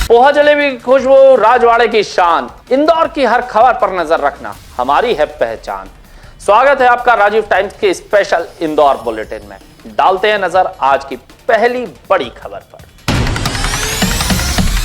पोहा जलेबी की खुशबू, राजवाड़े की शान, इंदौर की हर खबर पर नजर रखना हमारी है पहचान। स्वागत है आपका राजीव टाइम्स के स्पेशल इंदौर बुलेटिन में। डालते हैं नजर आज की पहली बड़ी खबर पर।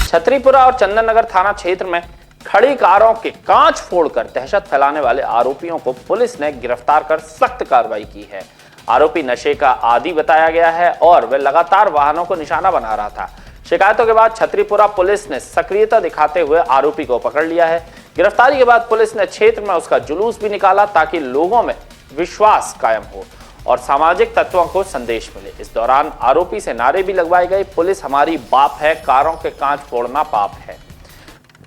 छतरीपुरा और चंदन नगर थाना क्षेत्र में खड़ी कारों के कांच फोड़कर दहशत फैलाने वाले आरोपियों को पुलिस ने गिरफ्तार कर सख्त कार्रवाई की है। आरोपी नशे का आदी बताया गया है और वह लगातार वाहनों को निशाना बना रहा था। शिकायतों के बाद छतरीपुरा पुलिस ने सक्रियता दिखाते हुए आरोपी को पकड़ लिया है। गिरफ्तारी के बाद पुलिस ने क्षेत्र में उसका जुलूस भी निकाला ताकि लोगों में विश्वास कायम हो और सामाजिक तत्वों को संदेश मिले। इस दौरान आरोपी से नारे भी लगवाए गए, पुलिस हमारी बाप है, कारों के कांच फोड़ना पाप है।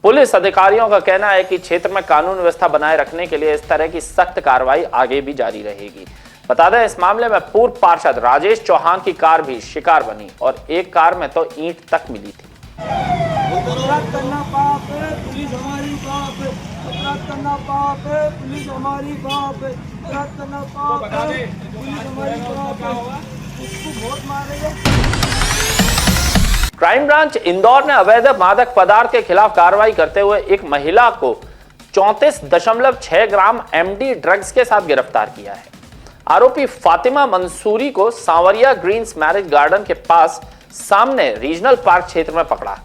पुलिस अधिकारियों का कहना है कि क्षेत्र में कानून व्यवस्था बनाए रखने के लिए इस तरह की सख्त कार्रवाई आगे भी जारी रहेगी। बता दें, इस मामले में पूर्व पार्षद राजेश चौहान की कार भी शिकार बनी और एक कार में तो ईंट तक मिली थी। अपराध करना पाप है, पुलिस हमारी बाप है। अपराध करना पाप है, पुलिस हमारी बाप है। अपराध करना पाप है, पुलिस हमारी बाप है। उसको वोट मारेंगे। क्राइम ब्रांच इंदौर ने अवैध मादक पदार्थ के खिलाफ कार्रवाई करते हुए एक महिला को 34.6 ग्राम एमडी ड्रग्स के साथ गिरफ्तार किया है। आरोपी फातिमा मंसूरी को सांवरिया ग्रीन्स मैरिज गार्डन के पास सामने रीजनल पार्क क्षेत्र में पकड़ा,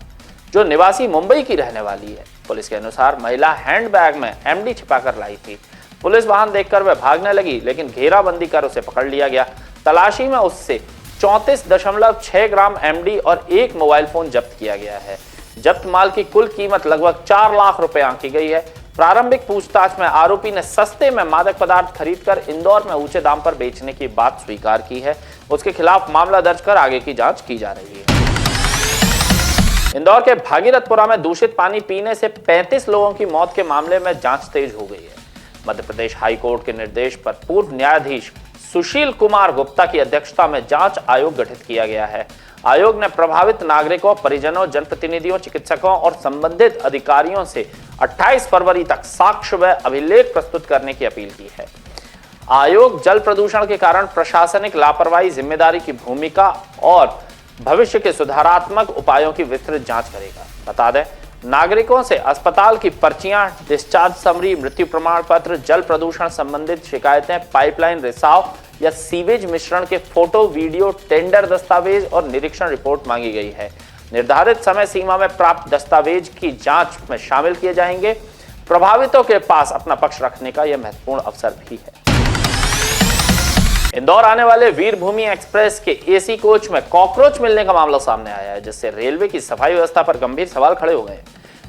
जो निवासी मुंबई की रहने वाली है। पुलिस के अनुसार महिला हैंडबैग में एमडी छिपाकर लाई थी। पुलिस वाहन देखकर वह भागने लगी, लेकिन घेराबंदी कर उसे पकड़ लिया गया। तलाशी में उससे 34.6 ग्राम एमडी और एक मोबाइल फोन जब्त किया गया है। जब्त माल की कुल कीमत लगभग 4 लाख रुपए आंकी गई है। प्रारंभिक पूछताछ में आरोपी ने सस्ते में मादक पदार्थ खरीदकर इंदौर में ऊंचे दाम पर बेचने की बात स्वीकार की है। उसके खिलाफ मामला दर्ज कर आगे की जांच की जा रही है। इंदौर के भागीरथपुरा में दूषित पानी पीने से 35 लोगों की मौत के मामले में जांच तेज हो गई है। मध्य प्रदेश हाई कोर्ट के निर्देश पर पूर्व न्यायाधीश सुशील कुमार गुप्ता की अध्यक्षता में जांच आयोग गठित किया गया है। आयोग ने प्रभावित नागरिकों, परिजनों, जनप्रतिनिधियों, चिकित्सकों और संबंधित अधिकारियों से 28 फरवरी तक साक्ष्य व अभिलेख प्रस्तुत करने की अपील की है। आयोग जल प्रदूषण के कारण प्रशासनिक लापरवाही, जिम्मेदारी की भूमिका और भविष्य के सुधारात्मक उपायों की विस्तृत जांच करेगा। बता दें, नागरिकों से अस्पताल की पर्चियां, डिस्चार्ज समरी, मृत्यु प्रमाण पत्र, जल प्रदूषण संबंधित शिकायतें, पाइपलाइन रिसाव या सीवेज मिश्रण के फोटो, वीडियो, टेंडर दस्तावेज और निरीक्षण रिपोर्ट मांगी गई है। निर्धारित समय सीमा में प्राप्त दस्तावेज की जांच में शामिल किए जाएंगे। प्रभावितों के पास अपना पक्ष रखने का यह महत्वपूर्ण अवसर भी है। इंदौर आने वाले वीरभूमि एक्सप्रेस के एसी कोच में कॉकरोच मिलने का मामला सामने आया है, जिससे रेलवे की सफाई व्यवस्था पर गंभीर सवाल खड़े हो गए।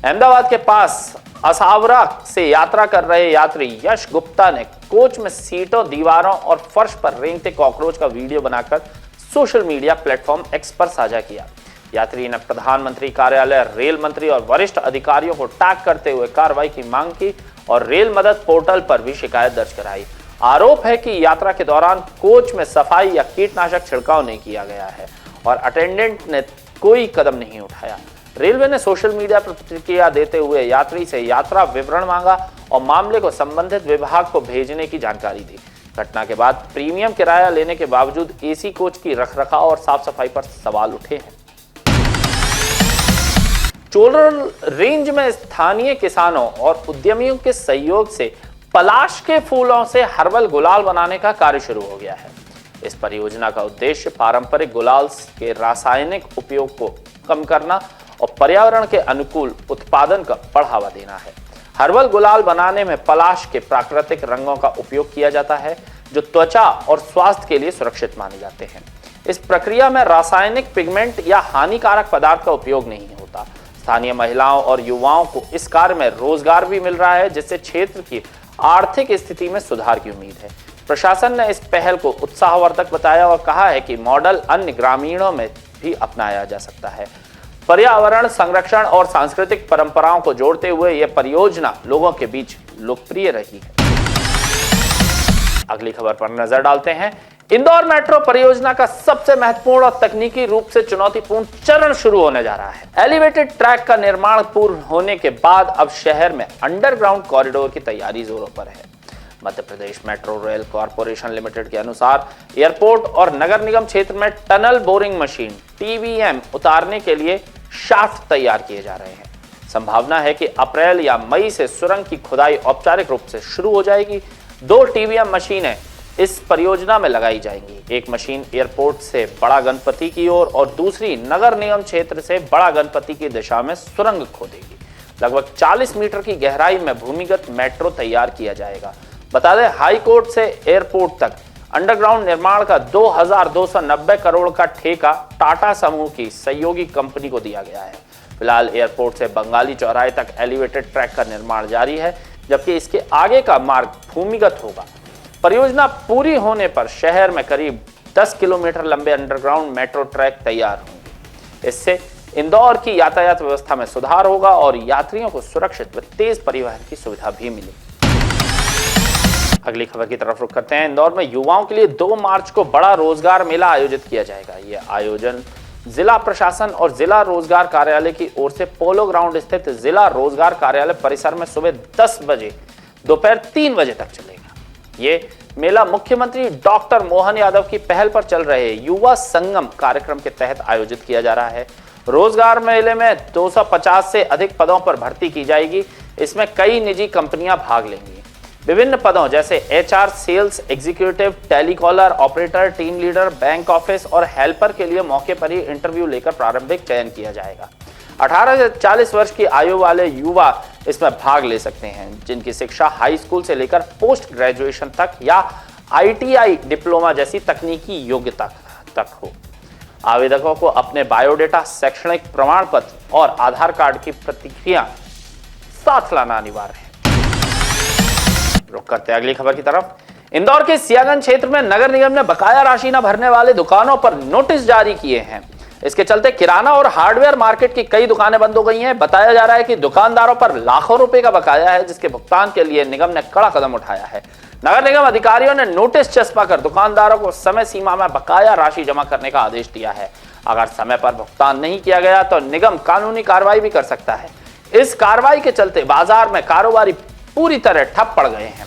अहमदाबाद के पास असावरा से यात्रा कर रहे यात्री यश गुप्ता ने कोच में सीटों, दीवारों और फर्श पर रेंगते कॉकरोच का वीडियो बनाकर सोशल मीडिया प्लेटफॉर्म एक्स पर साझा किया। यात्री ने प्रधानमंत्री कार्यालय, रेल मंत्री और वरिष्ठ अधिकारियों को टैग करते हुए कार्रवाई की मांग की और रेल मदद पोर्टल पर भी शिकायत दर्ज कराई। आरोप है कि यात्रा के दौरान कोच में सफाई या कीटनाशक छिड़काव नहीं किया गया है और अटेंडेंट ने कोई कदम नहीं उठाया। रेलवे ने सोशल मीडिया पर प्रतिक्रिया देते हुए यात्री से यात्रा विवरण मांगा और मामले को संबंधित विभाग को भेजने की जानकारी दी। घटना के बाद प्रीमियम किराया लेने के बावजूद एसी कोच की रखरखाव और साफ सफाई पर सवाल उठे हैं। चोलर रेंज में स्थानीय किसानों और उद्यमियों के सहयोग से पलाश के फूलों से हर्बल गुलाल बनाने का कार्य शुरू हो गया है। इस परियोजना का उद्देश्य पारंपरिक गुलाल के रासायनिक उपयोग को कम करना और पर्यावरण के अनुकूल उत्पादन का बढ़ावा देना है। हर्बल गुलाल बनाने में पलाश के प्राकृतिक रंगों का उपयोग किया जाता है, जो त्वचा और स्वास्थ्य के लिए सुरक्षित माने जाते हैं। इस प्रक्रिया में रासायनिक पिगमेंट या हानिकारक पदार्थ का उपयोग नहीं होता। स्थानीय महिलाओं और युवाओं को इस कार्य में रोजगार भी मिल रहा है, जिससे क्षेत्र की आर्थिक स्थिति में सुधार की उम्मीद है। प्रशासन ने इस पहल को उत्साहवर्धक बताया और कहा है कि मॉडल अन्य ग्रामीणों में भी अपनाया जा सकता है। पर्यावरण संरक्षण और सांस्कृतिक परंपराओं को जोड़ते हुए यह परियोजना लोगों के बीच लोकप्रिय रही है। अगली खबर पर नजर डालते हैं। इंदौर मेट्रो परियोजना का सबसे महत्वपूर्ण और तकनीकी रूप से चुनौतीपूर्ण चरण शुरू होने जा रहा है। एलिवेटेड ट्रैक का निर्माण पूर्ण होने के बाद अब शहर में अंडरग्राउंड कॉरिडोर की तैयारी जोरों पर है। Madhya Pradesh metro rail corporation limited के अनुसार एयरपोर्ट और नगर निगम क्षेत्र में टनल बोरिंग मशीन (TBM) उतारने के लिए शाफ्ट तैयार किए जा रहे हैं। संभावना है कि अप्रैल या मई से सुरंग की खुदाई औपचारिक रूप से शुरू हो जाएगी। 2 टीवीएम मशीनें इस परियोजना में लगाई जाएंगी। एक मशीन एयरपोर्ट से बड़ा गणपति की ओर और दूसरी नगर निगम क्षेत्र से बड़ा गणपति की दिशा में सुरंग खोदेगी। लगभग 40 मीटर की गहराई में भूमिगत मेट्रो तैयार किया जाएगा। बता दें, हाई कोर्ट से एयरपोर्ट तक अंडरग्राउंड निर्माण का 2290 करोड़ का ठेका टाटा समूह की सहयोगी कंपनी को दिया गया है। फिलहाल एयरपोर्ट से बंगाली चौराहे तक एलिवेटेड ट्रैक का निर्माण जारी है, जबकि इसके आगे का मार्ग भूमिगत होगा। परियोजना पूरी होने पर शहर में करीब 10 किलोमीटर लंबे अंडरग्राउंड मेट्रो ट्रैक तैयार होंगे। इससे इंदौर की यातायात व्यवस्था में सुधार होगा और यात्रियों को सुरक्षित व तेज परिवहन की सुविधा भी मिलेगी। अगली खबर की तरफ रुख करते हैं। इंदौर में युवाओं के लिए 2 मार्च को बड़ा रोजगार मेला आयोजित किया जाएगा। यह आयोजन जिला प्रशासन और जिला रोजगार कार्यालय की ओर से पोलो ग्राउंड स्थित जिला रोजगार कार्यालय परिसर में सुबह 10 बजे दोपहर 3 बजे तक चलेगा। ये मेला मुख्यमंत्री डॉक्टर मोहन यादव की पहल पर चल रहे युवा संगम कार्यक्रम के तहत आयोजित किया जा रहा है। रोजगार मेले में 250 से अधिक पदों पर भर्ती की जाएगी। इसमें कई निजी कंपनियां भाग लेंगी। विभिन्न पदों जैसे HR, sales executive, telecaller operator, team leader, bank office और हेल्पर के लिए मौके पर ही इंटरव्यू लेकर प्रारंभिक चयन किया जाएगा। 18 से 40 वर्ष की आयु वाले युवा इसमें भाग ले सकते हैं, जिनकी शिक्षा हाई स्कूल से लेकर पोस्ट ग्रेजुएशन तक या ITI डिप्लोमा जैसी तकनीकी योग्यता तक हो। आवेदकों को अपने बायोडेटा, शैक्षणिक प्रमाण पत्र और आधार कार्ड की प्रतिक्रिया साथ लाना अनिवार्य है। रुक करते हैं अगली खबर की तरफ। इंदौर के सियागंज क्षेत्र में नगर निगम ने बकाया राशि न भरने वाले दुकानों पर नोटिस जारी किए हैं। इसके चलते किराना और हार्डवेयर मार्केट की कई दुकानें बंद हो गई हैं। बताया जा रहा है कि दुकानदारों पर लाखों रुपए का बकाया है, जिसके भुगतान के लिए निगम ने कड़ा कदम उठाया है। नगर निगम अधिकारियों ने नोटिस चस्पा कर दुकानदारों को समय सीमा में बकाया राशि जमा करने का आदेश दिया है। अगर समय पर भुगतान नहीं किया गया तो निगम कानूनी कार्रवाई भी कर सकता है। इस कार्रवाई के चलते बाजार में कारोबारी पूरी तरह ठप पड़ गए हैं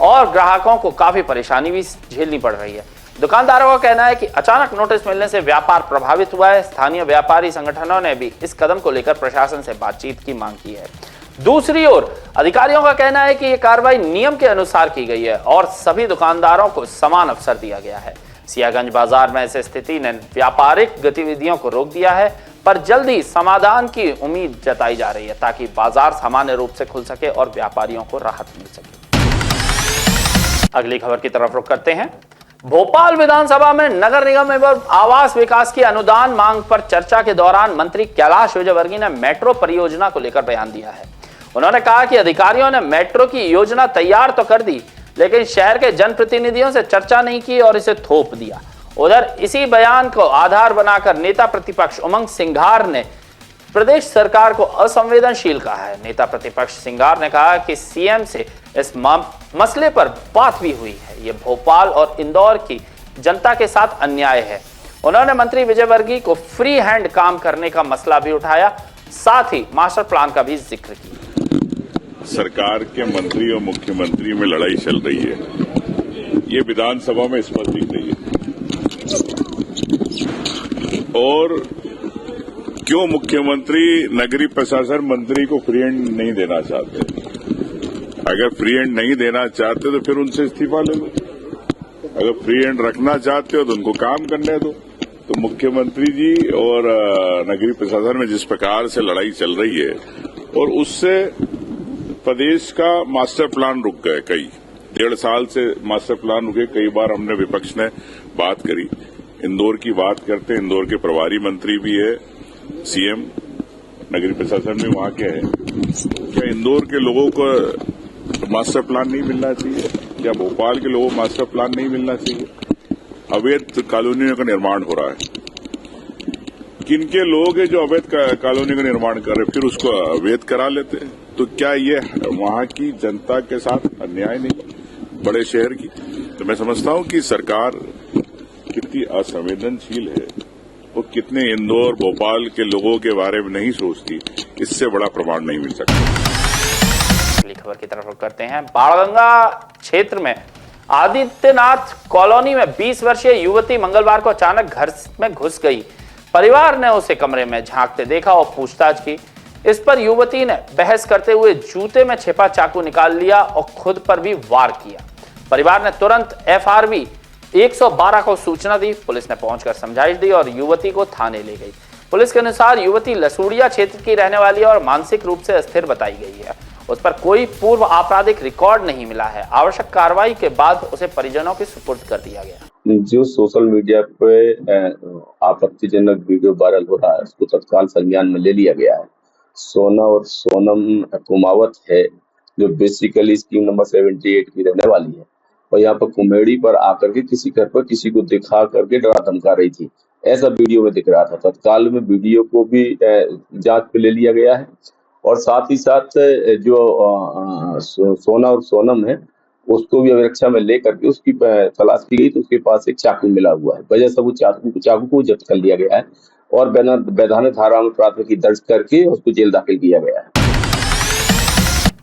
और ग्राहकों को काफी परेशानी भी झेलनी पड़ रही है। दुकानदारों का कहना है कि अचानक नोटिस मिलने से व्यापार प्रभावित हुआ है। स्थानीय व्यापारी संगठनों ने भी इस कदम को लेकर प्रशासन से बातचीत की मांग की है। दूसरी ओर अधिकारियों का कहना है कि यह कार्रवाई नियम के अनुसार की गई है और सभी दुकानदारों को समान अवसर दिया गया है। सियागंज बाजार में ऐसी स्थिति ने व्यापारिक गतिविधियों को रोक दिया है, पर जल्द ही समाधान की उम्मीद जताई जा रही है ताकि बाजार सामान्य रूप से खुल सके और व्यापारियों को राहत मिल सके। अगली खबर की तरफ रुख करते हैं। भोपाल विधानसभा में नगर निगम एवं आवास विकास की अनुदान मांग पर चर्चा के दौरान मंत्री कैलाश विजयवर्गीय ने मेट्रो परियोजना को लेकर बयान दिया है। उन्होंने कहा कि अधिकारियों ने मेट्रो की योजना तैयार तो कर दी, लेकिन शहर के जनप्रतिनिधियों से चर्चा नहीं की और इसे थोप दिया। उधर इसी बयान को आधार बनाकर नेता प्रतिपक्ष उमंग सिंघार ने प्रदेश सरकार को असंवेदनशील कहा है। नेता प्रतिपक्ष सिंघार ने कहा कि सीएम से इस मसले पर बात भी हुई है। ये भोपाल और इंदौर की जनता के साथ अन्याय है। उन्होंने मंत्री विजयवर्गीय को फ्री हैंड काम करने का मसला भी उठाया, साथ ही मास्टर प्लान का भी जिक्र किया। सरकार के मंत्री और मुख्यमंत्री में लड़ाई चल रही है, ये विधानसभा में स्पष्ट दिख रही है। और क्यों मुख्यमंत्री नगरीय प्रशासन मंत्री को फ्री हैंड नहीं देना चाहते? अगर फ्री हैंड नहीं देना चाहते तो फिर उनसे इस्तीफा ले लो। अगर फ्री हैंड रखना चाहते हो तो उनको काम करने दो। तो मुख्यमंत्री जी और नगरीय प्रशासन में जिस प्रकार से लड़ाई चल रही है, और उससे प्रदेश का मास्टर प्लान रुक गए। 1.5 साल से मास्टर प्लान रुके। कई बार हमने विपक्ष ने बात करी। इंदौर की बात करते, इंदौर के प्रभारी मंत्री भी है, सीएम, नगरीय प्रशासन में वहां के है। क्या इंदौर के लोगों को मास्टर प्लान नहीं मिलना चाहिए? क्या भोपाल के लोगों को मास्टर प्लान नहीं मिलना चाहिए? अवैध कॉलोनियों का निर्माण हो रहा है। किनके लोग हैं जो अवैध कॉलोनी का निर्माण कर रहे, फिर उसको अवैध करा लेते हैं? तो क्या ये वहां की जनता के साथ अन्याय नहीं, बड़े शहर की? तो मैं समझता हूं कि सरकार कितनी असंवेदनशील है और कितने इंदौर भोपाल के लोगों के बारे में नहीं सोचती, इससे बड़ा प्रमाण नहीं मिल सकता। अगली खबर की तरफ करते हैं। बाणगंगा क्षेत्र में आदित्यनाथ कॉलोनी में 20 वर्षीय युवती मंगलवार को अचानक घर में घुस गई। परिवार ने उसे कमरे में झांकते देखा और पूछताछ की। इस पर युवती ने बहस करते हुए जूते में छिपा चाकू निकाल लिया और खुद पर भी वार किया। परिवार ने तुरंत FRV 112 को सूचना दी। पुलिस ने पहुंचकर समझाइश दी और युवती को थाने ले गई। पुलिस के अनुसार युवती लसूड़िया क्षेत्र की रहने वाली है और मानसिक रूप से अस्थिर बताई गई है। उस पर कोई पूर्व आपराधिक रिकॉर्ड नहीं मिला है। आवश्यक कार्रवाई के बाद उसे परिजनों के सुपुर्द कर दिया गया। जो सोशल मीडिया पे आपत्तिजनक वीडियो वायरल हो रहा है उसको तत्काल संज्ञान में ले लिया गया है। सोना और सोनम कुमावत है जो बेसिकली स्कीम नंबर 78 की रहने वाली है और यहाँ पर कॉमेडी पर आकर के किसी घर पर किसी को दिखा करके डरा धमका रही थी, ऐसा वीडियो में दिख रहा था। तत्काल में वीडियो को भी जांच पे ले लिया गया है और साथ ही साथ जो सोना और सोनम है उसको भी अभिरक्षा में लेकर के उसकी तलाश की गई तो उसके पास एक चाकू मिला हुआ है। वजह से वो चाकू को जब्त कर लिया गया है और वैधानिक धारा में प्राथमिकी दर्ज करके उसको जेल दाखिल किया गया है।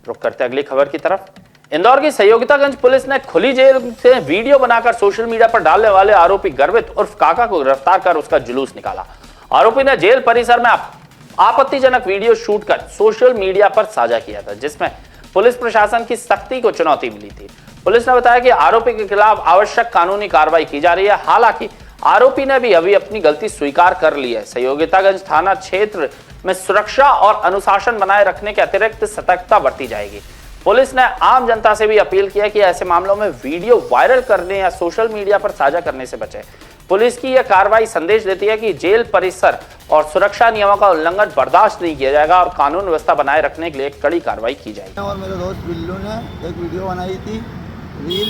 रुक करते अगली खबर की तरफ। इंदौर की सहयोगितागंज पुलिस ने खुली जेल से वीडियो बनाकर सोशल मीडिया पर डालने वाले आरोपी गर्वित उर्फ काका को गिरफ्तार कर उसका जुलूस निकाला। आरोपी ने जेल परिसर में आपत्तिजनक वीडियो शूट कर सोशल मीडिया पर साझा किया था, जिसमें पुलिस प्रशासन की सख्ती को चुनौती मिली थी। पुलिस ने बताया कि आरोपी के खिलाफ आवश्यक कानूनी कार्रवाई की जा रही है। हालांकि आरोपी ने भी अभी अपनी गलती स्वीकार कर ली है। सहयोगितागंज थाना क्षेत्र में सुरक्षा और अनुशासन बनाए रखने के अतिरिक्त सतर्कता बरती जाएगी। पुलिस ने आम जनता से भी अपील किया कि ऐसे मामलों में वीडियो वायरल करने या सोशल मीडिया पर साझा करने से बचें। पुलिस की यह कार्रवाई संदेश देती है कि जेल परिसर और सुरक्षा नियमों का उल्लंघन बर्दाश्त नहीं किया जाएगा और कानून व्यवस्था बनाए रखने के लिए कड़ी कार्रवाई की जाएगी। और मेरे दोस्त बिल्लू ने एक वीडियो बनाई थी रील,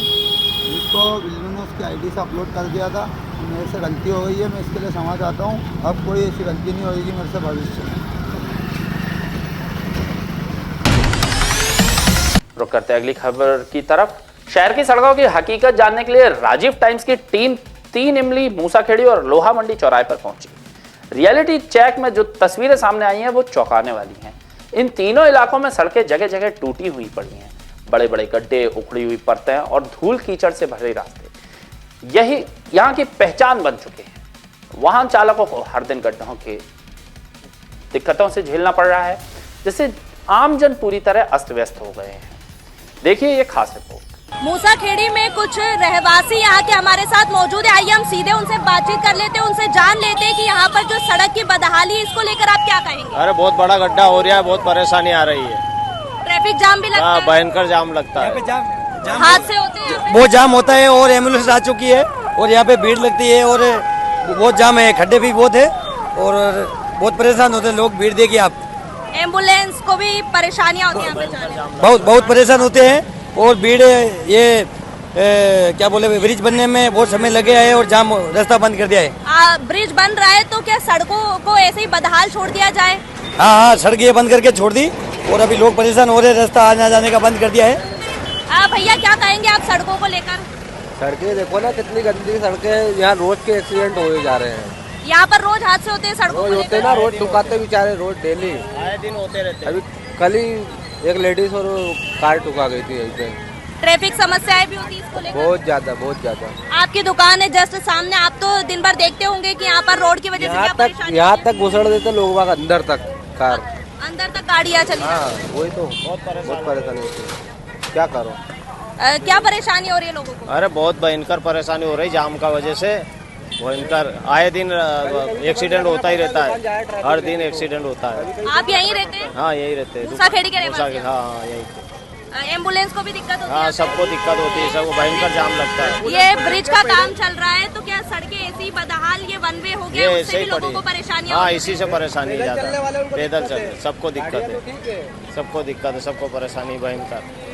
जिसको बिल्लू ने उसकी आईडी से अपलोड कर दिया था। मेरे से गलती हो गई है, मैं इसके लिए क्षमा चाहता हूँ। अब कोई ऐसी गलती नहीं होगी मेरे से भविष्य में। रुक करते अगली खबर की तरफ। शहर की सड़कों की हकीकत जानने के लिए राजीव टाइम्स की टीम 3 इमली, मूसाखेड़ी और लोहा मंडी चौराहे पर पहुंची। रियलिटी चेक में जो तस्वीरें सामने आई हैं वो चौंकाने वाली हैं। इन तीनों इलाकों में सड़कें जगह जगह टूटी हुई पड़ी हैं। बड़े बड़े गड्ढे, उखड़ी हुई परतें और धूल कीचड़ से भरे रास्ते यही यहाँ की पहचान बन चुके हैं। वाहन चालकों को हर दिन गड्ढों के दिक्कतों से झेलना पड़ रहा है, जिससे आमजन पूरी तरह अस्त व्यस्त हो गए हैं। देखिए ये खास रिपोर्ट। मूसाखेड़ी में कुछ रहवासी यहाँ के हमारे साथ मौजूद है। आइए हम सीधे उनसे बातचीत कर लेते हैं, उनसे जान लेते हैं कि यहाँ पर जो सड़क की बदहाली है इसको लेकर आप क्या कहेंगे। अरे बहुत बड़ा गड्ढा हो रहा है, बहुत परेशानी आ रही है। ट्रैफिक जाम भी लगता है। भयंकर जाम लगता है। हादसे होते हैं, बहुत जाम होता है और एम्बुलेंस आ चुकी है और यहाँ पे भीड़ लगती है और बहुत जाम है, खड्डे भी बहुत है और बहुत परेशान होते हैं लोग। भीड़ देखिए आप, एम्बुलेंस को भी परेशानियाँ होती हैं यहाँ पे जाने। बहुत परेशान होते हैं और भीड़ ये क्या बोले ब्रिज बनने में बहुत समय लगे है और जाम रास्ता बंद कर दिया है। ब्रिज बन रहा है तो क्या सड़कों को ऐसे ही बदहाल छोड़ दिया जाए? हाँ, सड़कें बंद करके छोड़ दी और अभी लोग परेशान हो रहे हैं, रास्ता आने जाने का बंद कर दिया है। भैया क्या कहेंगे आप सड़कों को लेकर? सड़कें देखो ना कितनी गंदी सड़कें, यहाँ रोज के एक्सीडेंट हो जा रहे हैं। यहाँ पर रोज हादसे होते हैं सड़कों रोज होते हैं ना, रोज ठुकाते बेचारे, रोज डेली आए दिन होते रहते हैं। अभी कल ही एक लेडीज और कार ठुका गई थी यहीं पे। ट्रैफिक समस्याएं भी होती है इसको लेकर? बहुत ज्यादा। आपकी दुकान है जस्ट सामने, आप तो दिन भर देखते होंगे कि यहाँ पर रोड की वजह से क्या परेशानी? यहाँ तक घुसड़ देते लोग वहाँ अंदर तक कार, अंदर तक गाड़ियाँ चली। हाँ वही तो बहुत परेशानी होती है। क्या करो, क्या परेशानी हो रही है लोगों को? अरे बहुत भयंकर परेशानी हो रही है जाम का वजह से। भयंकर आए दिन एक्सीडेंट होता ही रहता है, हर दिन एक्सीडेंट होता है। आप यहीं रहते हैं? हाँ यही रहते हैं, मूसाखेड़ी के रहवासी? हाँ यही। एम्बुलेंस को भी दिक्कत होती है? हाँ सबको दिक्कत होती है, सबको भयंकर जाम लगता है। ये ब्रिज का काम चल रहा है तो क्या सड़कें ऐसी बदहाल, ये वन वे हो गया, उससे भी लोगों को परेशानियां? हाँ इसी से परेशानी ज्यादा, पैदल चल सबको दिक्कत है, सबको परेशानी भयंकर।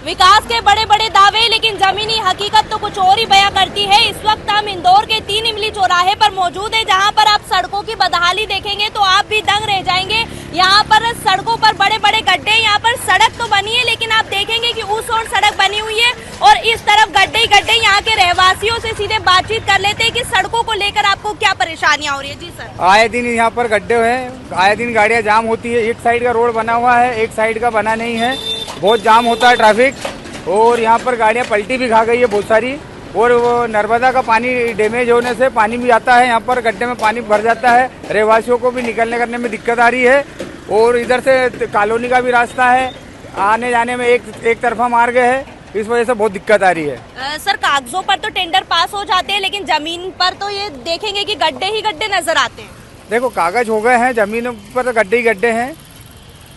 विकास के बड़े बड़े दावे लेकिन जमीनी हकीकत तो कुछ और ही बयां करती है। इस वक्त हम इंदौर के 3 इमली चौराहे पर मौजूद है, जहां पर आप सड़कों की बदहाली देखेंगे तो आप भी दंग रह जाएंगे। यहां पर सड़कों पर बड़े बड़े गड्ढे, यहां पर सड़क तो बनी है लेकिन आप देखेंगे कि उस ओर सड़क बनी हुई है और इस तरफ गड्ढे ही गड्ढे। यहाँ के रहवासियों से सीधे बातचीत कर लेते हैं कि सड़कों को लेकर आपको क्या परेशानियां हो रही है। जी सर। आए दिन यहाँ पर गड्ढे हैं, आए दिन गाड़ियाँ जाम होती है। एक साइड का रोड बना हुआ है, एक साइड का बना नहीं है, बहुत जाम होता है ट्रैफिक और यहाँ पर गाड़ियाँ पलटी भी खा गई है बहुत सारी और वो नर्मदा का पानी डैमेज होने से पानी भी आता है, यहाँ पर गड्ढे में पानी भर जाता है, रहवासियों को भी निकलने करने में दिक्कत आ रही है। और इधर से कॉलोनी का भी रास्ता है, आने जाने में एक तरफा मार्ग है, इस वजह से बहुत दिक्कत आ रही है। सर कागजों पर तो टेंडर पास हो जाते हैं, लेकिन जमीन पर तो ये देखेंगे कि गड्ढे ही गड्ढे नजर आते हैं। देखो कागज हो गए हैं, जमीन पर तो गड्ढे ही गड्ढे हैं,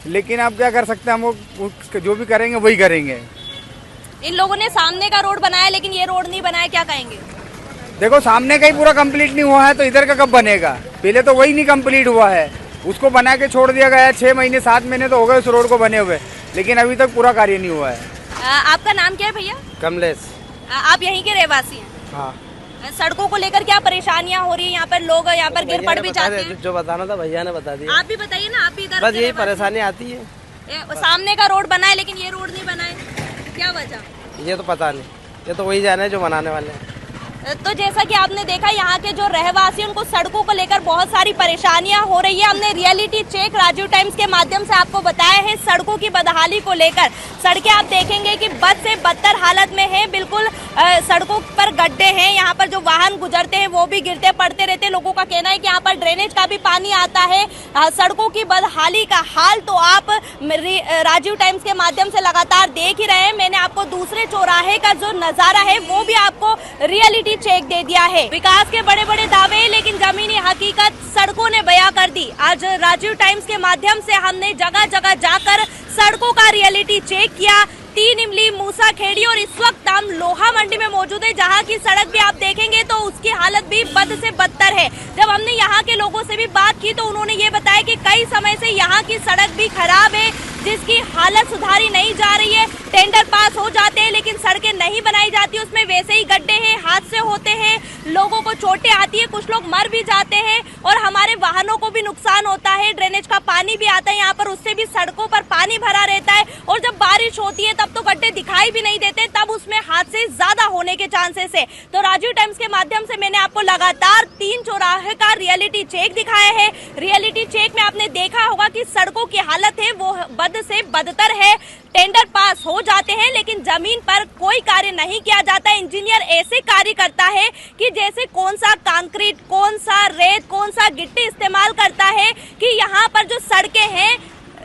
लेकिन आप क्या कर सकते हैं, हम वो जो भी करेंगे वही करेंगे। इन लोगों ने सामने का रोड बनाया, लेकिन ये रोड नहीं बनाया, क्या कहेंगे? देखो सामने का ही पूरा कंप्लीट नहीं हुआ है तो इधर का कब बनेगा? पहले तो वही नहीं कंप्लीट हुआ है, उसको बना के छोड़ दिया गया है। 6 महीने 7 महीने तो हो गए उस रोड को बने हुए, लेकिन अभी तक पूरा कार्य नहीं हुआ है। आपका नाम क्या है भैया? कमलेश। आप यहीं के रहवासी हैं? हाँ। सड़कों को लेकर क्या परेशानियां हो रही है? यहाँ पर लोग यहाँ पर गिर पड़ भी जाते हैं। जो बताना था भैया ने बता दिया। आप भी बताइए ना, आप भी इधर बस यही परेशानी आती है। सामने का रोड बना है, लेकिन ये रोड नहीं बना है, क्या वजह? ये तो पता नहीं, ये तो वही जाने जो बनाने वाले हैं। तो जैसा कि आपने देखा, यहाँ के जो रहवासी उनको सड़कों को लेकर बहुत सारी परेशानियां हो रही है। हमने रियलिटी चेक राजीव टाइम्स के माध्यम से आपको बताया है सड़कों की बदहाली को लेकर। सड़कें आप देखेंगे कि बद से बदतर हालत में है, बिल्कुल सड़कों पर गड्ढे हैं, यहाँ पर जो वाहन गुजरते हैं वो भी गिरते पड़ते रहते। लोगों का कहना है कि यहाँ पर ड्रेनेज का भी पानी आता है। सड़कों की बदहाली का हाल तो आप राजीव टाइम्स के माध्यम से लगातार देख ही रहे हैं। मैंने आपको दूसरे चौराहे का जो नजारा है वो भी आपको रियलिटी चेक दे दिया है। विकास के बड़े बड़े दावे, लेकिन जमीनी हकीकत सड़कों ने बयां कर दी। आज राजीव टाइम्स के माध्यम से हमने जगह जगह जाकर सड़कों का रियलिटी चेक किया। 3 इमली, मूसा खेड़ी और इस वक्त हम लोहा मंडी में मौजूद है, जहां की सड़क भी आप देखेंगे तो उसकी हालत भी बद से बदतर है। जब हमने यहां के लोगों से भी बात की तो उन्होंने ये बताया कि कई समय से यहां की सड़क भी खराब है, जिसकी हालत सुधारी नहीं जा रही है। टेंडर पास हो जाते हैं, लेकिन सड़कें नहीं बनाई जाती, उसमें वैसे ही गड्ढे हैं, हादसे होते हैं, लोगों को चोटें आती है, कुछ लोग मर भी जाते हैं और हमारे वाहनों को भी नुकसान होता है। ड्रेनेज का पानी भी आता है यहाँ पर, उससे भी सड़कों पर पानी भरा रहता है और जब बारिश होती है तब तो गड्ढे दिखाई भी नहीं देते, तब उसमें हादसे ज्यादा होने के चांसेस है। तो राजीव टाइम्स के माध्यम से मैंने आपको लगातार 3 चौराहे का रियलिटी चेक दिखाया है। रियलिटी चेक में आपने देखा होगा कि सड़कों की हालत है वो बद से बदतर है। टेंडर पास हो जाते हैं, लेकिन जमीन पर कोई कार्य नहीं किया जाता। इंजीनियर ऐसे कार्य करता है कि जैसे कौन सा कंक्रीट, कौन सा रेत, कौन सा गिट्टी इस्तेमाल करता है कि यहाँ पर जो सड़कें हैं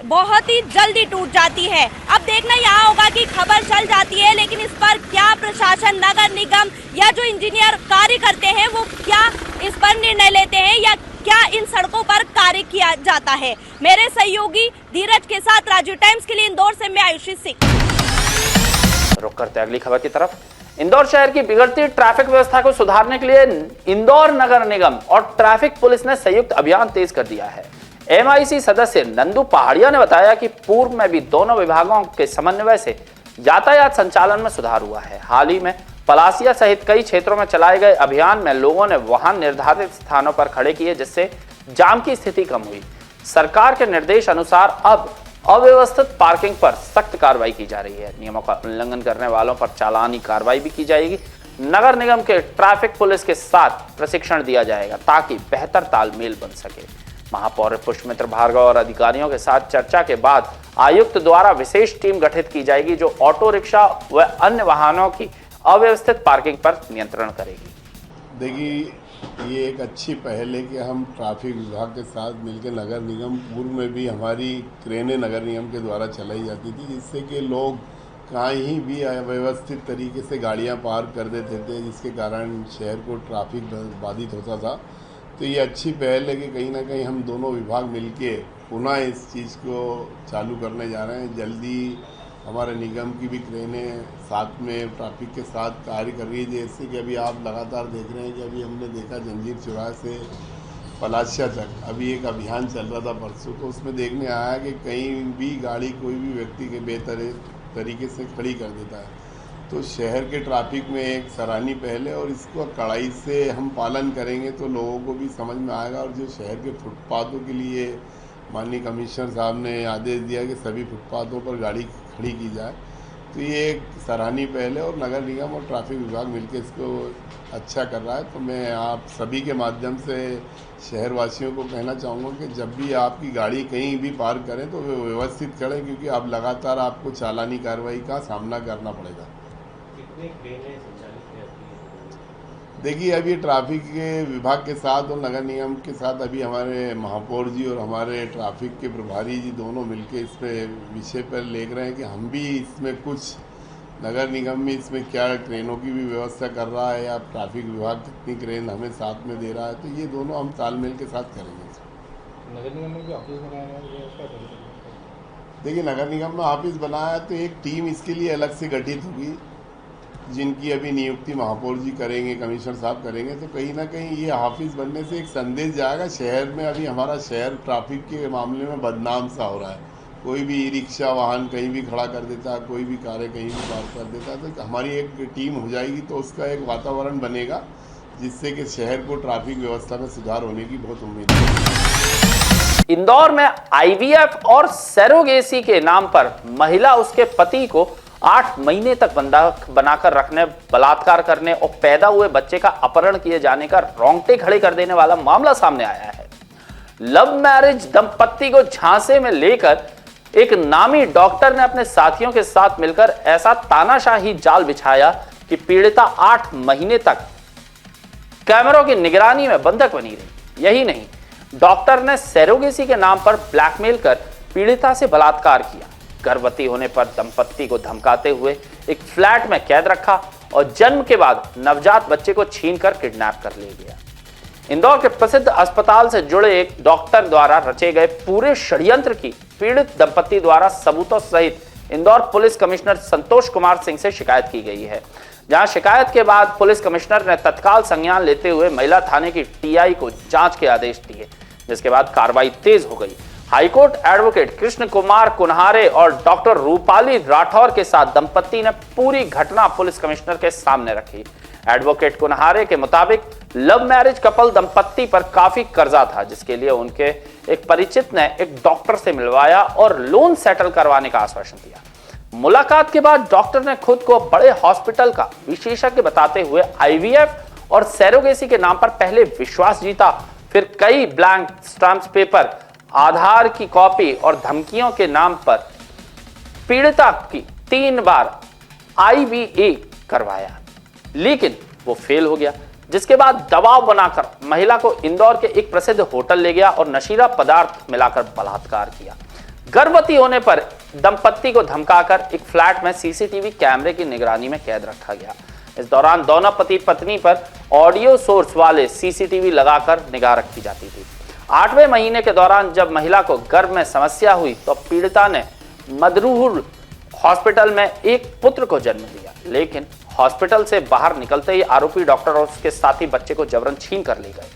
बहुत ही जल्दी टूट जाती है। अब देखना यहाँ होगा कि खबर चल जाती है, लेकिन इस पर क्या प्रशासन, नगर निगम या जो इंजीनियर कार्य करते हैं वो क्या इस पर निर्णय लेते हैं या क्या इन सड़कों पर कार्य किया जाता है? मेरे सहयोगी धीरज के साथ राजीव टाइम्स के लिए इंदौर से मैं आयुषी सिंह। रुक करते अगली खबर की तरफ। इंदौर शहर की बिगड़ती ट्रैफिक व्यवस्था को सुधारने के लिए इंदौर नगर निगम और ट्रैफिक पुलिस ने संयुक्त अभियान तेज कर दिया है। MIC सदस्य नंदू पहाड़िया ने बताया कि पूर्व में भी दोनों विभागों के समन्वय से यातायात संचालन में सुधार हुआ है। हाल ही में पलासिया सहित कई क्षेत्रों में चलाए गए अभियान में लोगों ने वाहन निर्धारित स्थानों पर खड़े किए, जिससे जाम की स्थिति कम हुई। सरकार के निर्देश अनुसार अब अव्यवस्थित पार्किंग पर सख्त कार्रवाई की जा रही है। नियमों का उल्लंघन करने वालों पर चालानी कार्रवाई भी की जाएगी। नगर निगम के ट्रैफिक पुलिस के साथ प्रशिक्षण दिया जाएगा ताकि बेहतर तालमेल बन सके। महापौर पुष्पमित्र भार्गव और अधिकारियों के साथ चर्चा के बाद आयुक्त द्वारा विशेष टीम गठित की जाएगी, जो ऑटो रिक्शा व अन्य वाहनों की अव्यवस्थित पार्किंग पर नियंत्रण करेगी। देखिए, ये एक अच्छी पहल है कि हम ट्रैफिक विभाग के साथ मिलकर नगर निगम, पूर्व में भी हमारी क्रेनें नगर निगम के द्वारा चलाई जाती थी, जिससे कि लोग कहीं भी अव्यवस्थित तरीके से गाड़ियां पार्क कर देते थे, जिसके कारण शहर को ट्रैफिक बाधित होता था। तो ये अच्छी पहल है कि कहीं ना कहीं हम दोनों विभाग मिलके पुनः इस चीज़ को चालू करने जा रहे हैं। जल्दी हमारे निगम की भी क्रेनें साथ में ट्रैफिक के साथ कार्य कर रही है। जैसे कि अभी आप लगातार देख रहे हैं कि अभी हमने देखा जंजीर चौराहे से पलासिया तक अभी एक अभियान चल रहा था परसों, तो उसमें देखने आया कि कहीं भी गाड़ी कोई भी व्यक्ति के बेहतर तरीके से खड़ी कर देता है। तो शहर के ट्रैफिक में एक सराहनीय पहल है और इसको कड़ाई से हम पालन करेंगे तो लोगों को भी समझ में आएगा। और जो शहर के फुटपाथों के लिए माननीय कमिश्नर साहब ने आदेश दिया कि सभी फुटपाथों पर गाड़ी खड़ी की जाए, तो ये एक सराहनीय पहल है और नगर निगम और ट्रैफिक विभाग मिलकर इसको अच्छा कर रहा है। तो मैं आप सभी के माध्यम से शहरवासियों को कहना चाहूँगा कि जब भी आपकी गाड़ी कहीं भी पार्क करें तो वे व्यवस्थित करें, क्योंकि अब लगातार आपको चालानी कार्रवाई का सामना करना पड़ेगा। देखिए, अभी ट्रैफिक के विभाग के साथ और नगर निगम के साथ अभी हमारे महापौर जी और हमारे ट्रैफिक के प्रभारी जी दोनों मिलकर इस पे विषय पर लेख रहे हैं कि हम भी इसमें कुछ नगर निगम में इसमें क्या क्रेनों की भी व्यवस्था कर रहा है या ट्रैफिक विभाग कितनी क्रेन हमें साथ में दे रहा है, तो ये दोनों हम तालमेल के साथ करेंगे। नगर निगम में भी ऑफिस बनाया है? देखिए, नगर निगम में ऑफिस बनाया है तो एक टीम इसके लिए अलग से गठित होगी जिनकी अभी नियुक्ति महापौर जी करेंगे, कमिश्नर साहब करेंगे। तो कहीं ना कहीं ये ऑफिस बनने से एक संदेश जाएगा शहर में। अभी हमारा शहर ट्रैफिक के मामले में बदनाम सा हो रहा है, कोई भी ई रिक्शा वाहन कहीं भी खड़ा कर देता है, कोई भी कारें कहीं भी पार्क कर देता है। तो हमारी एक टीम हो जाएगी तो उसका एक वातावरण बनेगा जिससे कि शहर को ट्रैफिक व्यवस्था में सुधार होने की बहुत उम्मीद है। इंदौर में आईवीएफ और सरोगेसी के नाम पर महिला उसके पति को 8 महीने तक बंधक बनाकर रखने, बलात्कार करने और पैदा हुए बच्चे का अपहरण किए जाने का रोंगटे खड़े कर देने वाला मामला सामने आया है। लव मैरिज दंपत्ति को झांसे में लेकर एक नामी डॉक्टर ने अपने साथियों के साथ मिलकर ऐसा तानाशाही जाल बिछाया कि पीड़िता 8 महीने तक कैमरों की निगरानी में बंधक बनी रही। यही नहीं, डॉक्टर ने सरोगेसी के नाम पर ब्लैकमेल कर पीड़िता से बलात्कार किया। गर्भवती होने पर दंपत्ति को धमकाते हुए एक फ्लैट में कैद रखा और जन्म के बाद नवजात बच्चे को छीनकर किडनैप कर ले गया। इंदौर के प्रसिद्ध अस्पताल से जुड़े एक डॉक्टर द्वारा रचे गए पूरे षड्यंत्र की पीड़ित दंपत्ति द्वारा सबूतों सहित इंदौर पुलिस कमिश्नर संतोष कुमार सिंह से शिकायत की गई है, जहां शिकायत के बाद पुलिस कमिश्नर ने तत्काल संज्ञान लेते हुए महिला थाने की टीआई को जांच के आदेश दिए, जिसके बाद कार्रवाई तेज हो गई। हाईकोर्ट एडवोकेट कृष्ण कुमार कुन्हारे और डॉक्टर रूपाली राठौर के साथ दंपत्ति ने पूरी घटना पुलिस कमिश्नर के सामने रखी। एडवोकेट कुन्हारे के मुताबिक लव मैरिज कपल दंपत्ति पर काफी कर्जा था, जिसके लिए उनके एक परिचित ने एक डॉक्टर से मिलवाया और लोन सेटल करवाने का आश्वासन दिया। मुलाकात के बाद डॉक्टर ने खुद को बड़े हॉस्पिटल का विशेषज्ञ बताते हुए आईवीएफ और सरोगेसी के नाम पर पहले विश्वास जीता, फिर कई ब्लैंक स्टैम्प पेपर, आधार की कॉपी और धमकियों के नाम पर पीड़िता की 3 बार IVA करवाया, लेकिन वो फेल हो गया। जिसके बाद दबाव बनाकर महिला को इंदौर के एक प्रसिद्ध होटल ले गया और नशीला पदार्थ मिलाकर बलात्कार किया। गर्भवती होने पर दंपत्ति को धमकाकर एक फ्लैट में सीसीटीवी कैमरे की निगरानी में कैद रखा गया। इस दौरान दोनों पति पत्नी पर ऑडियो सोर्स वाले सीसीटीवी लगाकर निगाह रखी जाती थी। 8वें महीने के दौरान जब महिला को गर्भ में समस्या हुई तो पीड़िता ने मदरूर हॉस्पिटल में एक पुत्र को जन्म दिया, लेकिन हॉस्पिटल से बाहर निकलते ही आरोपी डॉक्टर और उसके साथी बच्चे को जबरन छीन कर ले गए।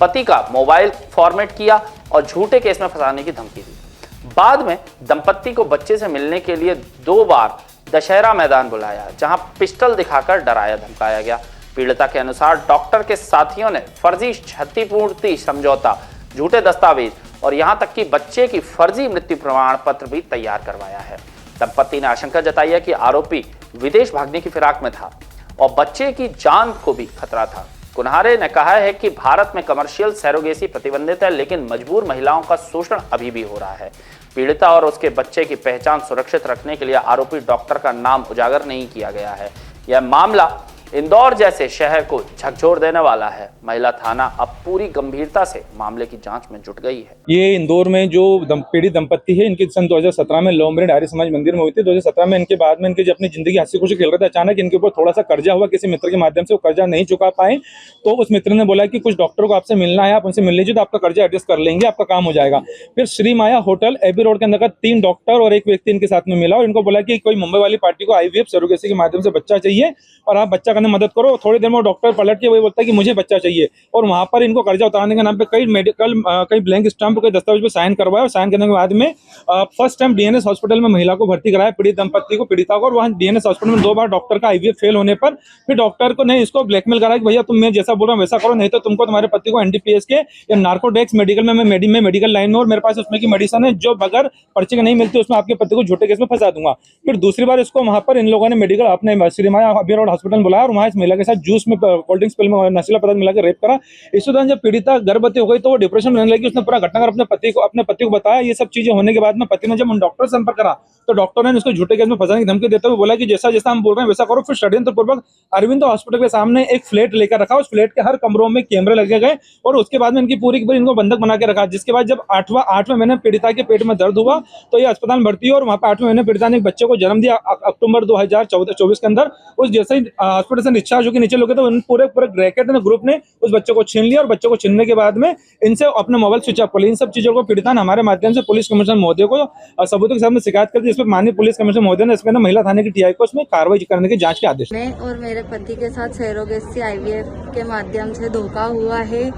पति का मोबाइल फॉर्मेट किया और झूठे केस में फंसाने की धमकी दी। बाद में दंपत्ति को बच्चे से मिलने के लिए 2 बार दशहरा मैदान बुलाया, जहां पिस्टल दिखाकर डराया धमकाया गया। पीड़िता के अनुसार डॉक्टर के साथियों ने फर्जी क्षतिपूर्ति समझौता, झूठे दस्तावेज और यहां तक कि बच्चे की फर्जी मृत्यु प्रमाण पत्र भी तैयार करवाया है। दंपत्ति ने आशंका जताई है कि आरोपी विदेश भागने की फिराक में था और बच्चे की जान को भी खतरा था। कुन्हारे ने कहा है कि भारत में कमर्शियल सरोगेसी प्रतिबंधित है, लेकिन मजबूर महिलाओं का शोषण अभी भी हो रहा है। पीड़िता और उसके बच्चे की पहचान सुरक्षित रखने के लिए आरोपी डॉक्टर का नाम उजागर नहीं किया गया है। यह मामला इंदौर जैसे शहर को झकझोर देने वाला है। महिला थाना अब पूरी गंभीरता से मामले की जांच में जुट गई है। ये इंदौर में जो पीड़ित दंपत्ति है, इनकी सन 2017 में लव मैरिज आर्य समाज मंदिर में हुई थी। 2017 में इनके बाद में इनकी जो अपनी जिंदगी हंसी खुशी खेल रहे थे, अचानक इनके ऊपर थोड़ा सा कर्जा हुआ किसी मित्र के माध्यम से, वो कर्जा नहीं चुका पाए तो उस मित्र ने बोला कि कुछ डॉक्टरों को आपसे मिलना है, आप उनसे मिल लीजिए तो आपका कर्जा एडजस्ट कर लेंगे, आपका काम हो जाएगा। फिर श्री माया होटल एबी रोड के अंदर 3 डॉक्टर और एक व्यक्ति इनके साथ में मिला और इनको बोला कि कोई मुंबई वाली पार्टी को IVF सरोगेसी के माध्यम से बच्चा चाहिए और आप बच्चा करने मदद करो। थोड़ी देर में डॉक्टर पलट के वही बोलता है कि मुझे बच्चा चाहिए और वहां पर इनको कर्जा उतारने के नाम पे कई ब्लैंक स्टैम्प कई दस्तावेज पे साइन करवाया और साइन करने के बाद में फर्स्ट टाइम DNS हॉस्पिटल में महिला को भर्ती कराया, पीड़ित दंपत्ति को, पीड़िता को, और वहां DNS हॉस्पिटल में 2 बार डॉक्टर का IVF फेल होने पर फिर डॉक्टर को ने इसको ब्लैकमेल करा कि भैया तुम मैं जैसा बोल रहा हूँ वैसा करो, नहीं तो तुमको तुम्हारे पति को NDPS के या नार्कोटिक्स मेडिकल में मैं मेडिकल लाइन में और मेरे पास उसमें की मेडिसिन है जो बगैर पर्चे के नहीं मिलती, उसमें आपके पति को झूठे केस में फंसा दूंगा। फिर दूसरी बार इसको वहां पर इन लोगों ने मेडिकल अपने श्री माया हॉस्पिटल बुलाया, और वहाँ इस महिला के साथ जूस में कोल्ड ड्रिंक्स नशीला पदार्थ मिलाकर रेप करा। इस दौरान जब पीड़िता गर्भवती हो गई तो वो डिप्रेशन में रहने लगी। उसने पूरा घटनाक्रम अपने पति को बताया। ये सब चीजें होने के बाद में पति ने जब उन डॉक्टर से संपर्क करा तो डॉक्टर ने उसको झूठे केस में फंसाने की धमकी देते हुए बोला कि जैसा जैसा हम बोल रहे हैं वैसा करो। फिर षड्यंत्र पूर्वक अरविंद हॉस्पिटल के सामने एक फ्लैट लेकर रखा। उस फ्लैट के हर कमरों में कैमरे लगे गए और उसके बाद में इनकी पूरी इनको बंधक बना के रखा। जिसके बाद जब 8वें महीने पीड़िता के पेट में दर्द हुआ तो ये अस्पताल में भर्ती हुई और वहाँ पे 8वें महीने पीड़िता ने एक बच्चे को जन्म दिया अक्टूबर 2024 के अंदर। उस जैसे ही हॉस्पिटल से डिस्चार्ज होकर नीचे लोगे तो उन पूरे रैकेट ने ग्रुप ने उस बच्चे को छीन लिया और बच्चे को छीनने के बाद में इनसे अपने मोबाइल स्विच ऑफ कर लिया। इन सब चीजों को पीड़िता ने हमारे माध्यम से पुलिस कमिश्नर महोदय को सबूतों के सामने शिकायत कर दी। जिसमें माननीय पुलिस कमिश्नर महोदय ने इसमें महिला थाने की टीआई को उसमें कार्रवाई करने के जांच के आदेश। मैं और मेरे पति के साथ सरोगेसी IVF के माध्यम से धोखा हुआ है।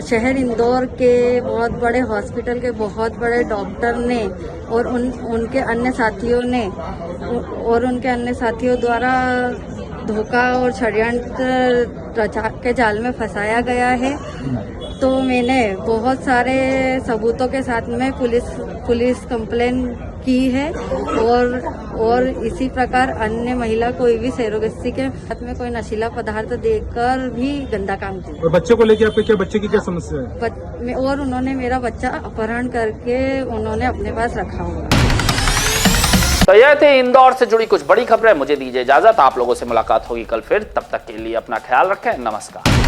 शहर इंदौर के बहुत बड़े हॉस्पिटल के बहुत बड़े डॉक्टर ने और उनके अन्य साथियों द्वारा धोखा और षड्यंत्र के जाल में फंसाया गया है। तो मैंने बहुत सारे सबूतों के साथ में पुलिस कंप्लेन की है और इसी प्रकार अन्य महिला कोई भी सरोगेसी के साथ में कोई नशीला पदार्थ देकर भी गंदा काम किया। और बच्चे को लेकर आपके बच्चे की क्या समस्या है? और उन्होंने मेरा बच्चा अपहरण करके उन्होंने अपने पास रखा हुआ। तो यह थे इंदौर से जुड़ी कुछ बड़ी खबरें। मुझे दीजिए इजाजत, आप लोगों से मुलाकात होगी कल फिर। तब तक के लिए अपना ख्याल रखें। नमस्कार।